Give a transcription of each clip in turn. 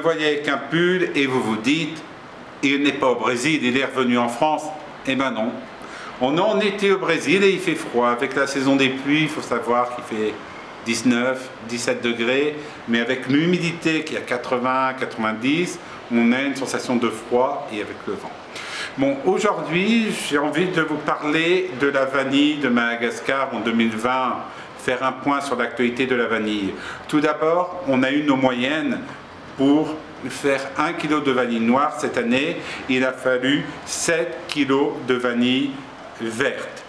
voyez avec un pull et vous vous dites, il n'est pas au Brésil, il est revenu en France. Eh ben non. On est en été au Brésil et il fait froid. Avec la saison des pluies, il faut savoir qu'il fait 19, 17 degrés, mais avec l'humidité qui est à 80, 90, on a une sensation de froid et avec le vent. Bon, aujourd'hui, j'ai envie de vous parler de la vanille de Madagascar en 2020, faire un point sur l'actualité de la vanille. Tout d'abord, on a eu nos moyennes pour faire 1 kg de vanille noire cette année. Il a fallu 7 kg de vanille verte.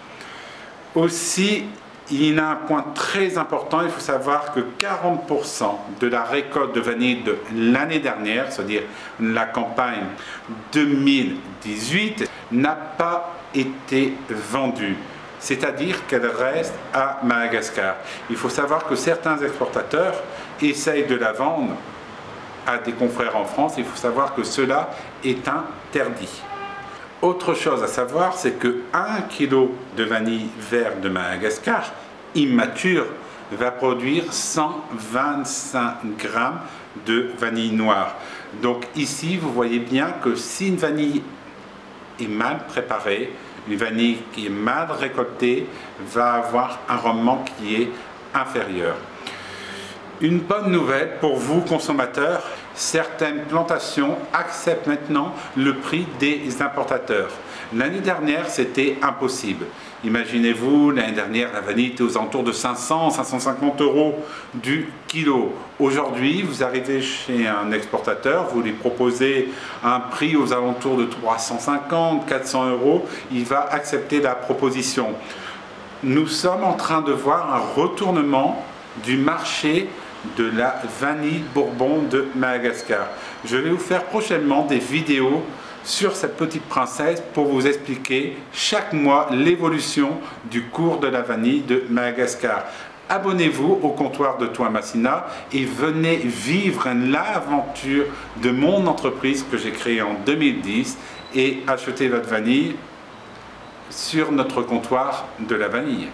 Aussi, il y a un point très important, il faut savoir que 40% de la récolte de vanille de l'année dernière, c'est-à-dire la campagne 2018, n'a pas été vendue. C'est-à-dire qu'elle reste à Madagascar. Il faut savoir que certains exportateurs essayent de la vendre à des confrères en France. Il faut savoir que cela est interdit. Autre chose à savoir, c'est que 1 kg de vanille verte de Madagascar, immature, va produire 125 g de vanille noire. Donc ici, vous voyez bien que si une vanille est mal préparée, une vanille qui est mal récoltée, va avoir un rendement qui est inférieur. Une bonne nouvelle pour vous consommateurs, certaines plantations acceptent maintenant le prix des importateurs. L'année dernière, c'était impossible. Imaginez-vous, l'année dernière, la vanille était aux alentours de 500, 550 € du kilo. Aujourd'hui, vous arrivez chez un exportateur, vous lui proposez un prix aux alentours de 350, 400 €, il va accepter la proposition. Nous sommes en train de voir un retournement du marché de la vanille Bourbon de Madagascar. Je vais vous faire prochainement des vidéos sur cette petite princesse pour vous expliquer chaque mois l'évolution du cours de la vanille de Madagascar. Abonnez-vous au comptoir de Toamasina et venez vivre l'aventure de mon entreprise que j'ai créée en 2010 et acheter votre vanille sur notre comptoir de la vanille.